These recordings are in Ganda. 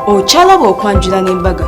Ochalaba okwanjula n'embaga.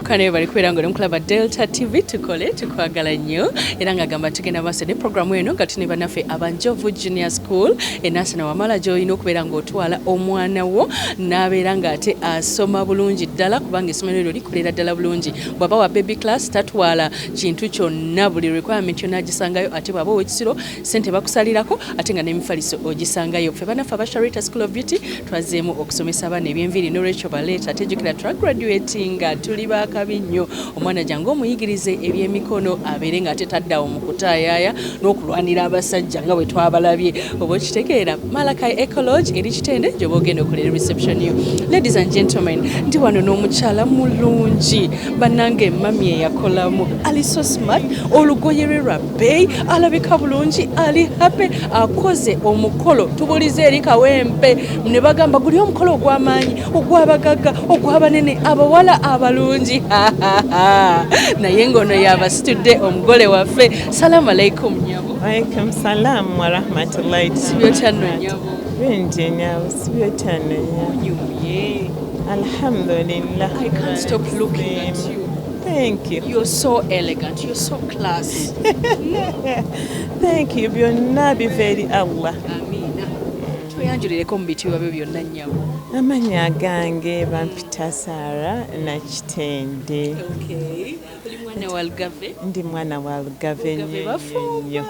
Kane bali kwera ngole mkulaba Delta TV tukole tukwagala nnyo era nga gamba tugenda maaso ne programu eno nga tune banaffe abanjovu junior school enasana wamala gy'olina okubeera ng'otwala omwana wo n'abeera ng'ate asoma bulungi ddala kubanga essomero eryo likolera ddala bulungi bw'aba wa baby class tatwala kintu kyonna buli requirement yonna agisangayo ate bw'aba ow'ekisiro ssente bakusalirako ate nga n'emifaliso ogisangayo ffe banaffe aba Sharita School of Beauty twazeemu okusomesa abaana eby'enviiri n'olwekyo baleeta ate jjukira twagraduating nga tuli kabinyo omwana jangu omuyigirize ebyemikono abeere nga tetaddawo mu kutaayaaya n'okulwanira abasajja nga bwe twabalabye oba okitegeera Malakai Ecology eri Kitende gy'oba ogenda okolera reception yo. Ladies and gentlemen, ndi wano n'omukyala mulungi bannange mami eyakolamu ali so smart olugoye lwe lwa bbeeyi alabika bulungi ali happy akoze omukolo tubulize eri kawempe ne bagamba guli omukolo ogw'amaanyi ogw'abagagga ogw'abanene abawala abalungi naye ngono yabasitudde omugole waffe. Salamu alaikum nyabo. Alaikum salam wa rahmatullahi sibyotano nyabo. Bingi nyabo sibyotano nyabo. Alhamdulillah. I can't stop looking at you. Thank you. You're so elegant. You're so classy. Thank you. Byonna biveri Allah. Amina. Tweyanjulireko mu bitiibwa byo byonna nyabo. Amanya gange bampita Sara Nakitende. Okay. Uli mwana wa Lugave? Ndi mwana wa Lugave nnyo.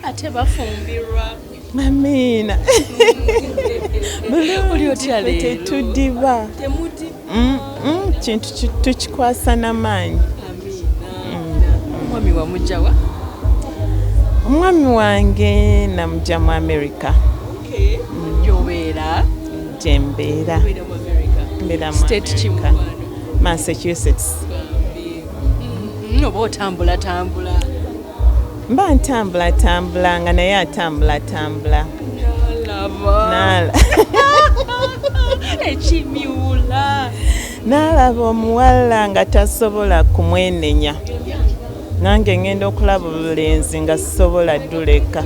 Ate bafumbirwa. Amina. Oli otya leero? Tetudiba. Temudi? Kintu tukikwasa n'amaanyi. Amina. Omwami wamugyawa? Omwami wange namugya mu America. Okay. Gy'obeera? Gye mbeera. Mbeera mu State kimu? Massachusetts. Oba otambula. Mba ntambula nga naye atambula. Nalaba. Ekimyula. Nalaba omuwala nga tasobola kumwenenya. Nange ngenda okulaba obulenzi nga sisobola dduleka.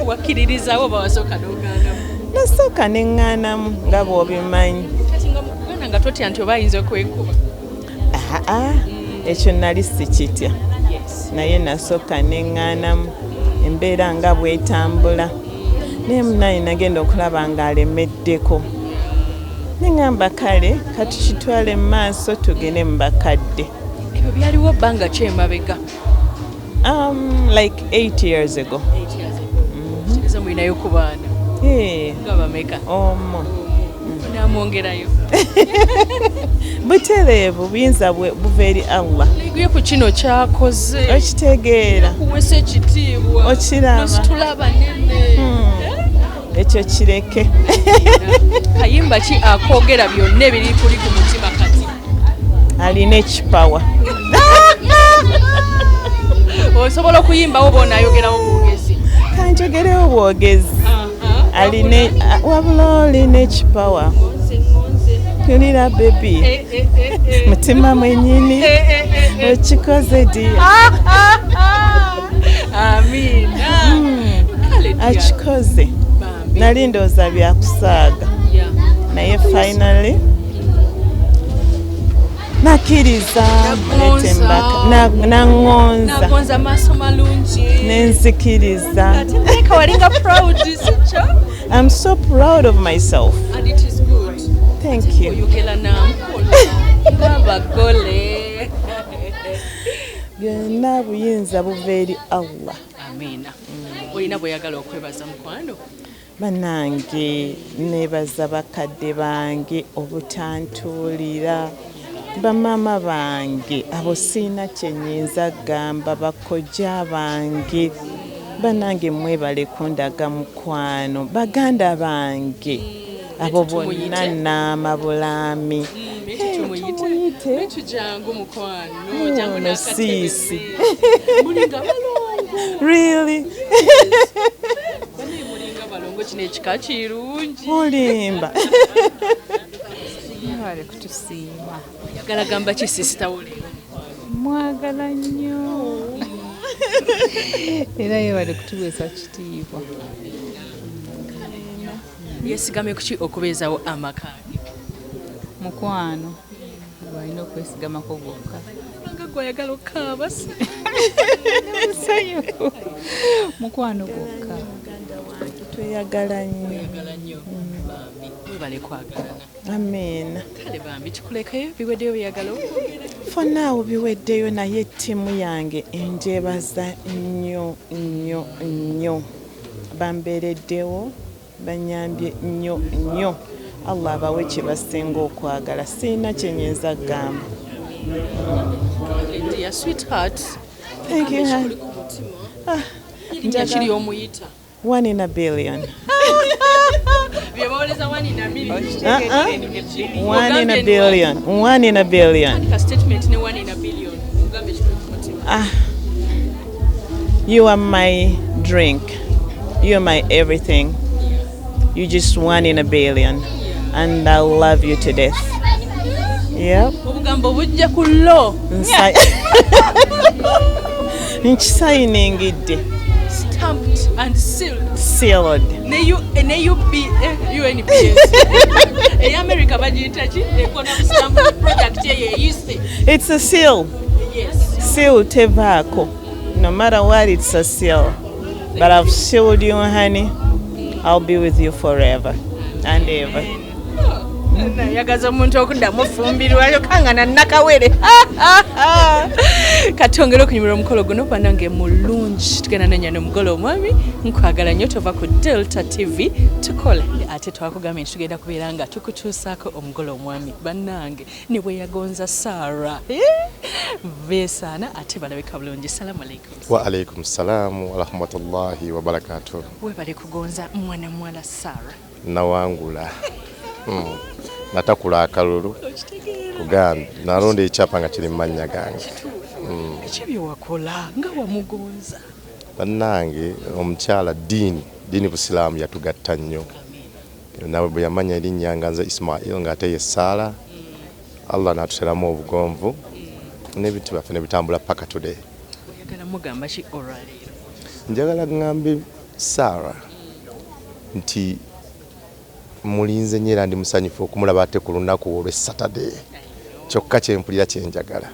Wakkiririzawo bawasooka n'ogaanamu? Nasooka ne ŋŋaanamu nga bw'obimanyi. Kati nga mu Uganda nga totya nti oba ayinza okwekuba? Ekyo nali sikitya. Naye nasooka ne ŋŋaanamu embeera nga bw'etambula. Naye munaye nagenda okulaba ng'alemeddeko. Ne ŋŋamba kale katukitwale mu maaso tugende mu bakadde. Ebyo byaliwo bbanga ki emabega? Like 8 years ago. 8 years ago. Kiriza mulinayo ku baana? Nga bameka? Omo. Naamwongerayo? Butereevu buyinza buva eri Allah. Naye ku kino kyakoze. Okitegeera. Kuwesa ekitiibwa. Okiraba. Nositula banene. Ekyo kireke. Kayimba ki akoogera byonna ebiri kuli ku mutima kati? Alina ekipawa. Osobola okuyimbawo bw'onaayogerawo bwogezi? Kanjogerewo bwogezi. Wabula olina ekipawa. Tulira bebi. Mutima mwennyini. Okikoze ddi. Amina. Akikoze. Nali ndowooza byakusaaga. Naye finally nakkiriza nagonza maaso malungi nenzikiriza. ate ndeka walinga proud sikyo? I'm so proud of myself. And it is good. Thank you. Oyogera nampola ng'abagole. Byonna buyinza buva eri Allah. Amina. Olina bw'oyagala okwebaza mukwano? Bannange neebaza bakadde bange obutantuulira. Bamama bange abo siina kyenyinza gamba bakojja bange. Bannange mwebale kundaga mukwano. Baganda bange abo bonna naamabulaami. Tumuyite tujangu mukwano. Jangu Nakatende. Mulinga balongo. Really? Mulinga balongo kino ekika kirungi. Mulimba. Wale kutusiima. Oyagala gamba ki sisita wo leero? Mwagala nnyo. Era ye wale kutuweesa kitiibwa. Yesigamye kuki okubeezawo amaka? Mukwano. Walina okwesigamako gwokka. Nga gwayagala okukaaba si? Mukwano gwokka. Tweyagala nnyo. Bambi webale kwagalana. Amen. Kale bambi tukulekayo biweddeyo byagala okwogera. Fonnaawo biweddeyo naye ttiimu yange enjebaza nnyo nnyo nnyo. Bambeereddewo banyambye nnyo nnyo. Allah abawe kye basinga okwagala. Sirina kye nnyinza kugamba. Dear sweetheart. Thank you. Erinnya kiri omuyita. 1 in a billion. Byebawoleza 1 in a million. 1 in a billion. 1 in a billion. Ka statement ne 1 in a billion. Ugambe kiri ku mutima. You are my drink. You are my everything. You just 1 in a billion. And I love you to death. Yep. Obugambo bujja ku lo. Nkisayiningidde. Stamped and sealed. Sealed. UNBS. America bagiyita ki? Economic stamp product eyise. It's a seal. Yes. Seal tevaako. No matter what, it's a seal. But I've sealed you, honey. I'll be with you forever and ever. Yagaza omuntu okuddamu fumbirwayo kangana nakawere. Katongera okunyumira omukolo guno banange mulungi tugenda nenya n'omugolo omwami nkwagala nnyo tova ku Delta TV tukole ate twakugambye nti tugenda kubeera nga tukutuusaako omugolo omwami bannange ne bwe yagonza Sarah beesaana ate balabika bulungi. Salamu alaikum. Wa alaikum salam wa rahmatullahi wa barakatuh. Webale kugonza mwana mwala Sarah Nawangula. Natakula akalulu kugambye nalonda ekyapa nga kiri mu mannya gange. Ekibyo wakola nga wamugonza bannange omukyala diini Busiraamu yatugatta nnyo. Nawe bwe yamanya erinnya nga nze Ismail ng'ate ye Sara. Allah n'atuteramu obugonvu n'ebintu byaffe ne bitambula paka today. oyagala mugamba ki olwaleero? Njagala ngambe Sara nti mulinze nyera ndi musanyufu okumulaba ate ku lunaku olwe Saturday. Kyokka kye mpulira kye njagala.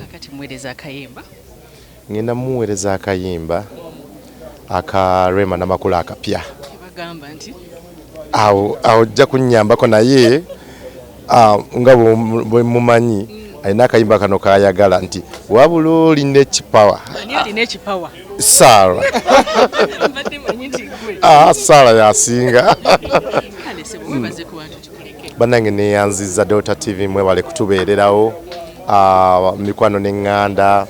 Kakati muweereza akayimba? Ngenda muweereza akayimba aka Rema n'amakulu akapya. Bagamba nti Awo ojja kunnyambako naye nga bwe mumanyi alina akayimba kano kayagala nti wabula olina ekipawa. ani alina ekipawa? Sara. Mbadde manyi nti gwe. Sara yasinga. Kale sebo mwebaze ku bantu tukuleke. Bannange neyanziza Delta TV mwebale kutubeererawo. Mikwano n'eŋŋanda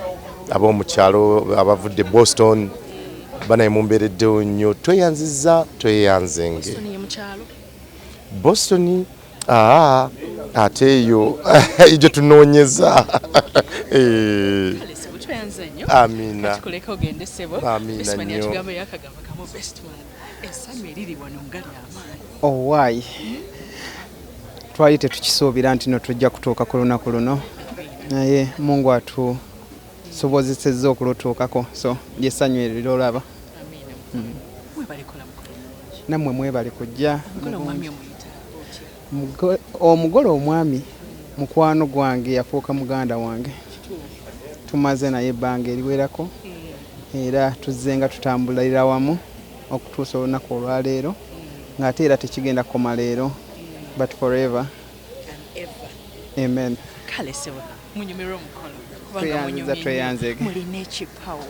ab'omukyalo abavudde Boston banaye mumbeereddewo nnyo tweyanziza tweyanzenge. Boston ye mukyalo? Boston ate eyo ijjo tunoonyeza. Kale sebo tweyanze nnyo. Amina. Tukuleke ogende sebo. Amina Ismail nnyo. yatugamba yakagamba kamu best man. Essanyu eriri wano ngali amaanyi. Owaayi twali tetukisuubira nti no tujja kutuuka ku lunaku luno naye Mungu atusobozesezza okulutuukako so lyessanyu eryo olaba. Nammwe mwebale kujja. Omugole omwami mukwano gwange yafuuka muganda wange. Tumaze naye ebbanga eriwerako era tuzze nga tutambulira wamu okutuusa olunaku olwaleero ng'ate era tekigenda kukoma leero but forever. Amen. Kale sebo munyumirwa omukolo. Tweyanzege. Mulina ekipawo.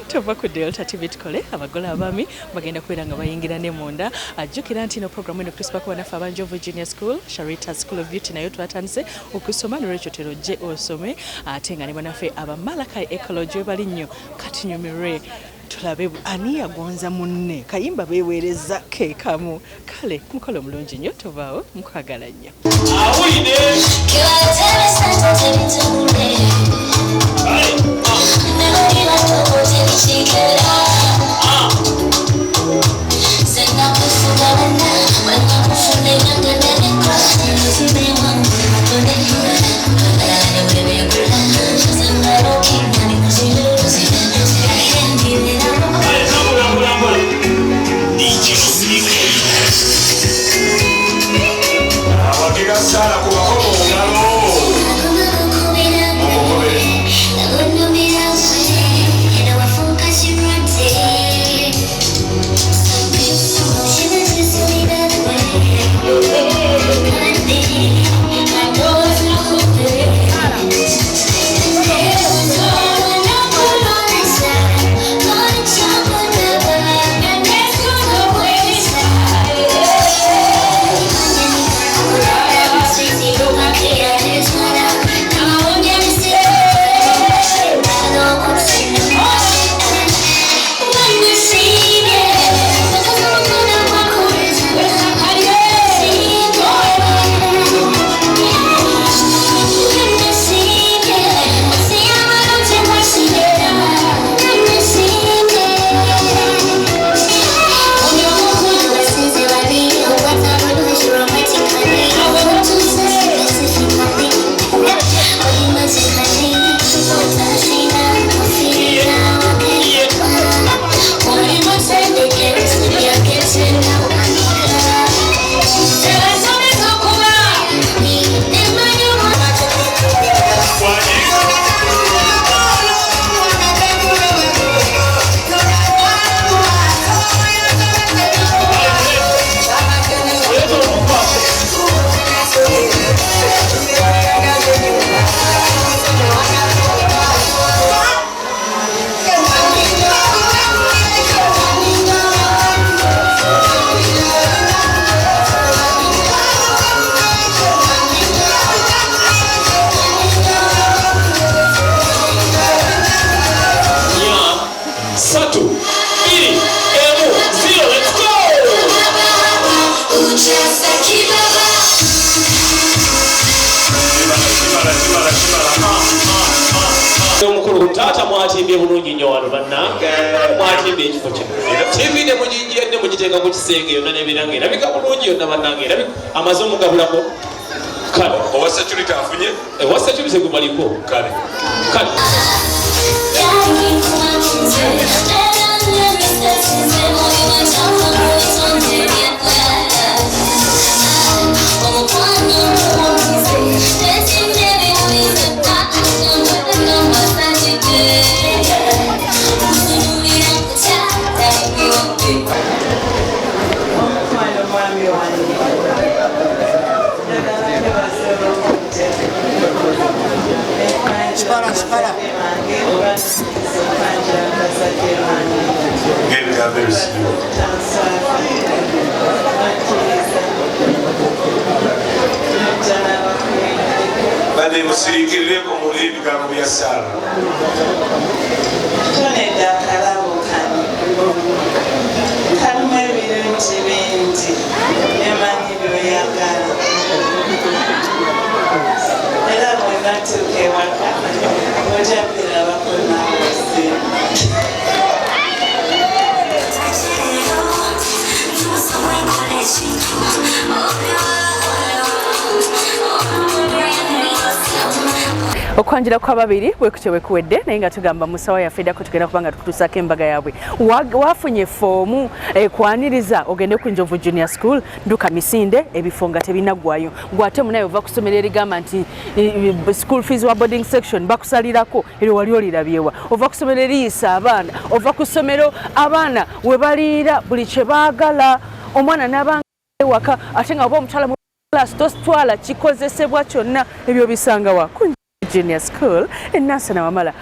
Tova ku Delta TV tukole abagole abami bagenda kubeera nga bayingira ne munda. Ajjukira nti no program eno Crispa kwa nafa Abanjovu Junior School, Sharita School of Beauty nayo twatandise okusoma n'olwekyo terojje osome ate nga ne banafe abamalakai ecology bali nnyo kati nyumirwe tulabe ani yagonza munne kayimba beweereza keekamu kale mukolo mulungi nnyo tovaawo mukwagala nnyo. taata mwatimbye bulungi nnyo wano bannange mwatimbye ekifo kino TV ne mugigiyadde mugiteeka ku kisenge yonna n'ebiranga erabika bulungi yonna bannange erabika amaze omugabulako kale owa security afunye ewa security gumaliko kale kale bade musirikireko muri ebigambo bya Sara tonedda akalabo kano kalimu ebirungi bingi emanyi byoyagala era bwenatuuka ewaka ojja birabako naawose okwanjula kw'ababiri bwekutyo bwekuwedde naye nga tugamba musawa yaffe eddako tugenda kubanga tukutuusako embaga yaabwe wafunye foomu ekwaniriza ogende ku Njovu Junior School nduka Misinde ebifo nga tebinaggwayo gwate munaye ova kusomero erigamba nti school fees wa boarding section bakusalirako eryo wali olirabyewa ova kusomero eriyisa abaana ova ku ssomero abaana we baliira buli kye baagala omwana n'abanga ewaka ate nga oba omutwala mu class tositwala kikozesebwa kyonna ebyo bisangawa Junior School in Nasana Wamala.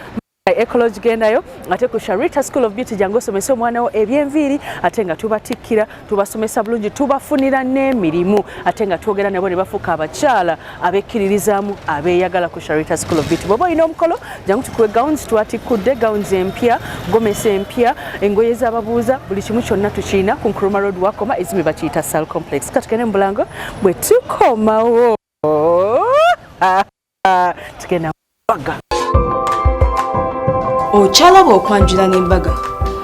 Ecology gendayo ate ku Sharita School of Beauty jango somesa omwana wo ebyenviri ate nga tubatikira tubasomesa bulungi tubafunira n'emirimu ate nga twogera nabo ne bafuka abakyala abekkiririzaamu abeeyagala ku Sharita School of Beauty. Bobo ino omukolo jangu tukuwe gowns twatikudde gowns empya gomesa empya engoye z'ababuuza buli kimu kyonna tukiina ku Nkrumah Road wakoma ezimi bakiyita Sal Complex katukene mu Bulango bwe tukomawo tugenda mbaga okyalaba okwanjula n'embaga